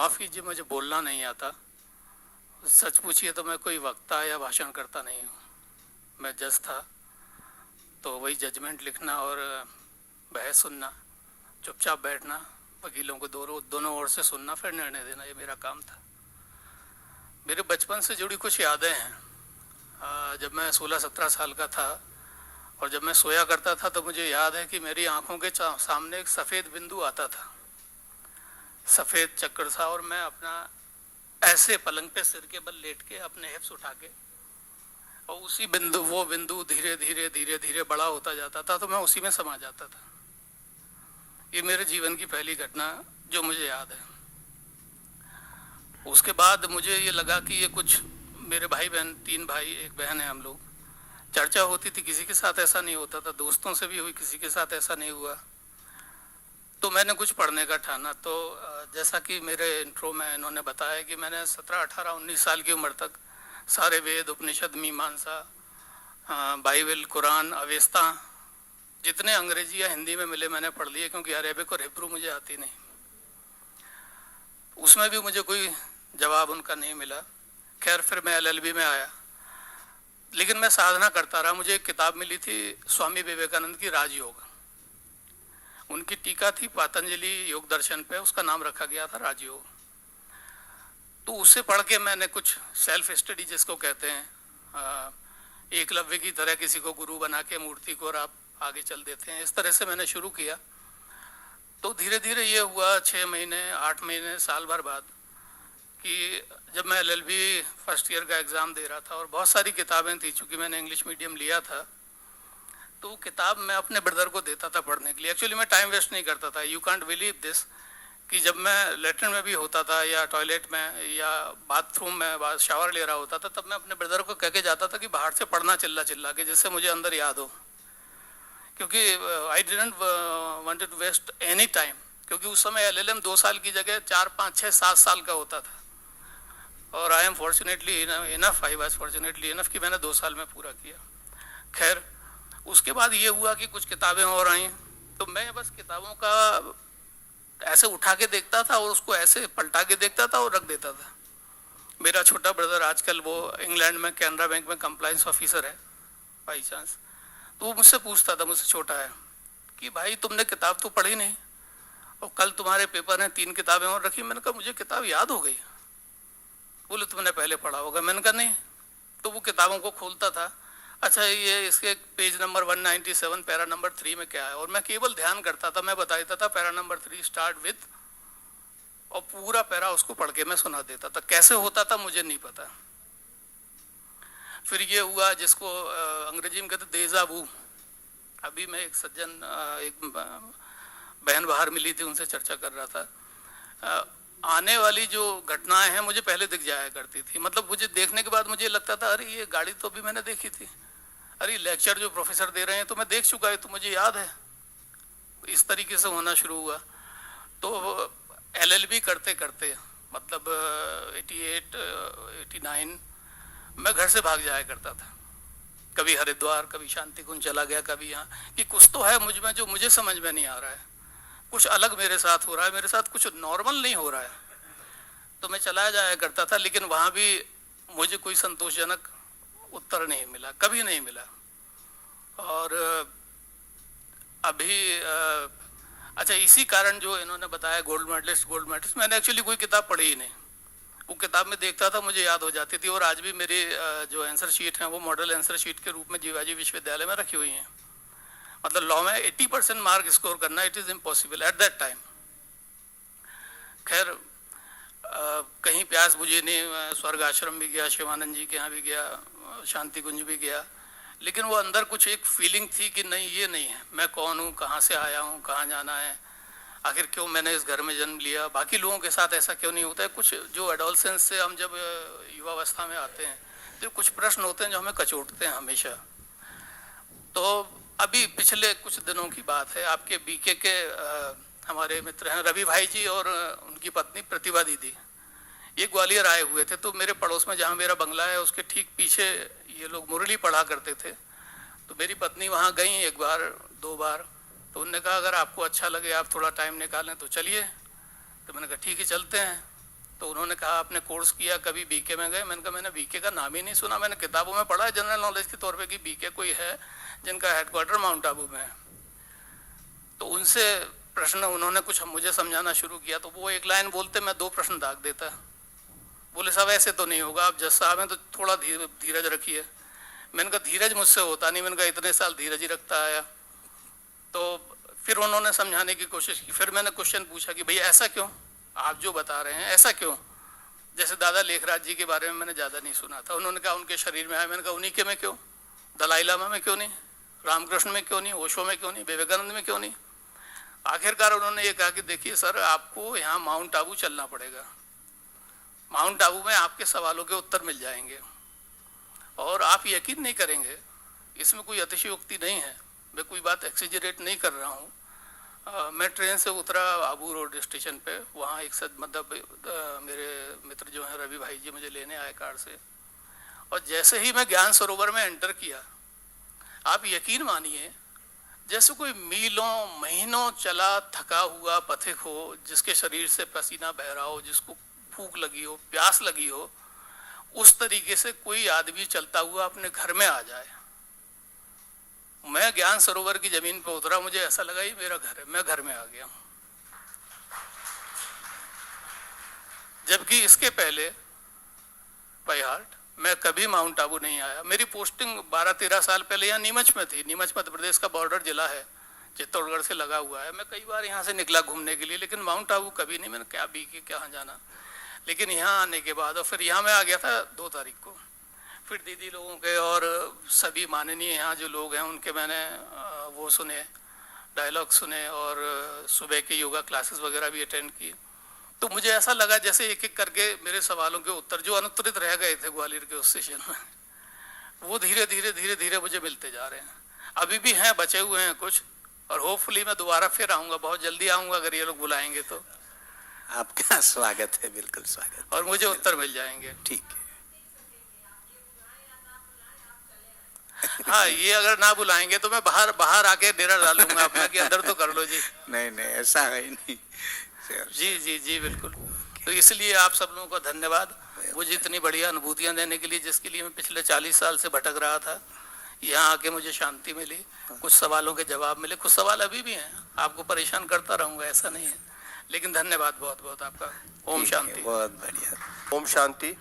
माफ़ कीजिए, मुझे बोलना नहीं आता। सच पूछिए तो मैं कोई वक्ता या भाषण करता नहीं हूँ। मैं जज था, तो वही जजमेंट लिखना और बहस सुनना, चुपचाप बैठना, वकीलों को दोनों ओर से सुनना, फिर निर्णय देना, ये मेरा काम था। मेरे बचपन से जुड़ी कुछ यादें हैं। जब मैं 16-17 साल का था और जब मैं सोया करता था तो मुझे याद है कि मेरी आंखों के सामने एक सफ़ेद बिंदु आता था, सफ़ेद चक्कर था, और मैं अपना ऐसे पलंग पे सिर के बल लेट के अपने हिप्स उठा के, और उसी बिंदु वो बिंदु धीरे धीरे धीरे धीरे बड़ा होता जाता था, तो मैं उसी में समा जाता था। ये मेरे जीवन की पहली घटना जो मुझे याद है। उसके बाद मुझे ये लगा कि ये कुछ, मेरे भाई बहन, 3 भाई 1 बहन है हम लोग, चर्चा होती थी, किसी के साथ ऐसा नहीं होता था, दोस्तों से भी हुई, किसी के साथ ऐसा नहीं हुआ। तो मैंने कुछ पढ़ने का ठाना। तो जैसा कि मेरे इंट्रो में इन्होंने बताया कि मैंने 17, 18, 19 साल की उम्र तक सारे वेद, उपनिषद, मीमांसा, बाइबल, कुरान, अवेस्ता, जितने अंग्रेजी या हिंदी में मिले मैंने पढ़ लिए, क्योंकि अरेबिक और हिब्रू मुझे आती नहीं। उसमें भी मुझे कोई जवाब उनका नहीं मिला। खैर, फिर मैं LLB में आया, लेकिन मैं साधना करता रहा। मुझे एक किताब मिली थी स्वामी विवेकानंद की, राजयोग। उनकी टीका थी पतंजलि योग दर्शन पे, उसका नाम रखा गया था राजयोग। तो उससे पढ़ के मैंने कुछ सेल्फ स्टडी जिसको कहते हैं, एकलव्य की तरह किसी को गुरु बना के मूर्ति को और आप आगे चल देते हैं, इस तरह से मैंने शुरू किया। तो धीरे धीरे ये हुआ 6 महीने, 8 महीने, साल भर बाद, कि जब मैं LLB फर्स्ट ईयर का एग्ज़ाम दे रहा था और बहुत सारी किताबें थी, चूँकि मैंने इंग्लिश मीडियम लिया था, तो वो किताब मैं अपने ब्रदर को देता था पढ़ने के लिए। एक्चुअली मैं टाइम वेस्ट नहीं करता था। यू कांट बिलीव दिस कि जब मैं लेटरिन में भी होता था या टॉयलेट में या बाथरूम में शावर ले रहा होता था, तब मैं अपने ब्रदर को कह के जाता था कि बाहर से पढ़ना चिल्ला चिल्ला के, जिससे मुझे अंदर याद हो, क्योंकि I didn't wanted to waste any time. क्योंकि उस समय LLM 2 साल की जगह 4, 5, 6, 7 साल का होता था, और I am fortunately enough, I was fortunately enough कि मैंने 2 साल में पूरा किया। खैर, उसके बाद ये हुआ कि कुछ किताबें और आई, तो मैं बस किताबों का ऐसे उठा के देखता था और उसको ऐसे पलटा के देखता था और रख देता था। मेरा छोटा ब्रदर आजकल वो इंग्लैंड में कैनरा बैंक में कंप्लायंस ऑफिसर है बाई चांस। तो वो मुझसे पूछता था, मुझसे छोटा है, कि भाई तुमने किताब तो पढ़ी नहीं, और कल तुम्हारे पेपर हैं, 3 किताबें और रखी। मैंने कहा मुझे किताब याद हो गई। बोले तुमने पहले पढ़ा होगा। मैंने कहा नहीं। तो वो किताबों को खोलता था, अच्छा ये इसके पेज नंबर 197 पैरा नंबर 3 में क्या है, और मैं केवल ध्यान करता था, मैं बता देता था पैरा नंबर 3 स्टार्ट विद, और पूरा पैरा उसको पढ़ के मैं सुना देता था। कैसे होता था मुझे नहीं पता। फिर ये हुआ जिसको अंग्रेजी में कहते देजा वू। अभी मैं एक सज्जन, एक बहन बाहर मिली थी, उनसे चर्चा कर रहा था। आने वाली जो घटनाएं हैं मुझे पहले दिख जाया करती थी। मतलब मुझे देखने के बाद मुझे लगता था, अरे ये गाड़ी तो अभी मैंने देखी थी, अरे लेक्चर जो प्रोफेसर दे रहे हैं तो मैं देख चुका है, तो मुझे याद है। इस तरीके से होना शुरू हुआ। तो LLB करते करते, मतलब 88, 89 मैं घर से भाग जाया करता था। कभी हरिद्वार, कभी शांति कुंज चला गया, कभी यहाँ, कि कुछ तो है मुझ में जो मुझे समझ में नहीं आ रहा है, कुछ अलग मेरे साथ हो रहा है, मेरे साथ कुछ नॉर्मल नहीं हो रहा है। तो मैं चला जाया करता था, लेकिन वहाँ भी मुझे कोई संतोषजनक उत्तर नहीं मिला, कभी नहीं मिला। और अभी अच्छा, इसी कारण जो इन्होंने बताया गोल्ड मेडलिस्ट, मैंने एक्चुअली कोई किताब पढ़ी ही नहीं। वो किताब में देखता था, मुझे याद हो जाती थी। और आज भी मेरी जो आंसर शीट है वो मॉडल आंसर शीट के रूप में जीवाजी विश्वविद्यालय में रखी हुई हैं। मतलब लॉ में 80% मार्क स्कोर करना, it is impossible at that time. खैर, कहीं प्यास बुझी नहीं, स्वर्ग आश्रम भी गया, शिवानंद जी के यहाँ भी गया, शांति कुंज भी गया, लेकिन वो अंदर कुछ एक फीलिंग थी कि नहीं, ये नहीं है, मैं कौन हूँ, कहाँ से आया हूँ, कहाँ जाना है, आखिर क्यों मैंने इस घर में जन्म लिया, बाकी लोगों के साथ ऐसा क्यों नहीं होता है। कुछ जो एडोलसेंस से हम जब युवावस्था में आते हैं तो कुछ प्रश्न होते हैं जो हमें कचोटते हैं हमेशा। तो अभी पिछले कुछ दिनों की बात है, आपके BK के हमारे मित्र हैं रवि भाई जी और उनकी पत्नी प्रतिभा दीदी, ये ग्वालियर आए हुए थे। तो मेरे पड़ोस में जहाँ मेरा बंगला है उसके ठीक पीछे ये लोग मुरली पढ़ा करते थे। तो मेरी पत्नी वहाँ गई 1 बार 2 बार, तो उन्होंने कहा अगर आपको अच्छा लगे, आप थोड़ा टाइम निकालें तो चलिए। तो मैंने कहा ठीक है चलते हैं। तो उन्होंने कहा आपने कोर्स किया, कभी बीके में गए? मैंने कहा मैंने बीके का नाम ही नहीं सुना, मैंने किताबों में पढ़ा है जनरल नॉलेज के तौर पे कि बीके कोई है जिनका हेडक्वार्टर माउंट आबू में है। तो उनसे प्रश्न उन्होंने कुछ मुझे समझाना शुरू किया, तो वो एक लाइन बोलते मैं 2 प्रश्न दाग देता। बोले साहब ऐसे तो नहीं होगा, आप जज साहब हैं तो थोड़ा धीरज रखिए। मैंने कहा धीरज मुझसे होता नहीं, मैंने कहा इतने साल धीरज ही रखता आया। तो फिर उन्होंने समझाने की कोशिश की, फिर मैंने क्वेश्चन पूछा कि भैया ऐसा क्यों, आप जो बता रहे हैं ऐसा क्यों? जैसे दादा लेखराज जी के बारे में मैंने ज़्यादा नहीं सुना था, उन्होंने कहा उनके शरीर में आया, मैंने कहा उन्हीं के में क्यों, दलाई लामा में क्यों नहीं, रामकृष्ण में क्यों नहीं, ओशो में क्यों नहीं, विवेकानंद में क्यों नहीं? आखिरकार उन्होंने ये कहा कि देखिए सर, आपको यहाँ माउंट आबू चलना पड़ेगा, माउंट आबू में आपके सवालों के उत्तर मिल जाएंगे और आप यकीन नहीं करेंगे, इसमें कोई अतिशयोक्ति नहीं है, मैं कोई बात एक्सेजरेट नहीं कर रहा हूँ। मैं ट्रेन से उतरा आबू रोड स्टेशन पे, वहाँ एक मतलब मेरे मित्र जो हैं रवि भाई जी मुझे लेने आए कार से, और जैसे ही मैं ज्ञान सरोवर में एंटर किया, आप यकीन मानिए जैसे कोई मीलों महीनों चला थका हुआ पथिक हो, जिसके शरीर से पसीना बह रहा हो, जिसको भूख लगी हो, प्यास लगी हो, उस तरीके से कोई आदमी चलता हुआ अपने घर में आ जाए। मैं ज्ञान सरोवर की जमीन पर उतरा, मुझे ऐसा लगा ये मेरा घर है, मैं घर में आ गया हूं। जबकि इसके पहले बाय हार्ट मैं कभी माउंट आबू नहीं आया। मेरी पोस्टिंग 12-13 साल पहले यहाँ नीमच में थी। नीमच मध्य प्रदेश का बॉर्डर जिला है, चित्तौड़गढ़ से लगा हुआ है। मैं कई बार यहाँ से निकला घूमने के लिए, लेकिन माउंट आबू कभी नहीं। मैंने क्या बीके कहाँ जाना, लेकिन यहाँ आने के बाद, और फिर यहाँ मैं आ गया था 2 तारीख को। फिर दीदी लोगों के और सभी माननीय यहाँ जो लोग हैं उनके मैंने वो सुने, डायलॉग सुने, और सुबह के योगा क्लासेस वगैरह भी अटेंड की। तो मुझे ऐसा लगा जैसे एक एक करके मेरे सवालों के उत्तर जो अनुत्तरित रह गए थे ग्वालियर के उस सेशन में, वो धीरे धीरे मुझे मिलते जा रहे हैं। अभी भी हैं, बचे हुए हैं कुछ, और होपफुली मैं दोबारा फिर आऊँगा, बहुत जल्दी आऊँगा अगर ये लोग बुलाएंगे तो। आपका स्वागत है, बिल्कुल स्वागत, और मुझे उत्तर मिल जाएंगे। ठीक है। हाँ, ये अगर ना बुलाएंगे तो मैं बाहर आके डेरा डालूंगा अपना कि अंदर तो कर लो जी। नहीं ऐसा है ही नहीं। जी बिल्कुल। तो इसलिए आप सब लोगों का धन्यवाद, मुझे इतनी बढ़िया अनुभूतियां देने के लिए, जिसके लिए मैं पिछले 40 साल से भटक रहा था। यहाँ आके मुझे शांति मिली, कुछ सवालों के जवाब मिले, कुछ सवाल अभी भी हैं, आपको परेशान करता रहूंगा ऐसा नहीं है, लेकिन धन्यवाद बहुत बहुत आपका। ओम शांति। बहुत बढ़िया। ओम शांति।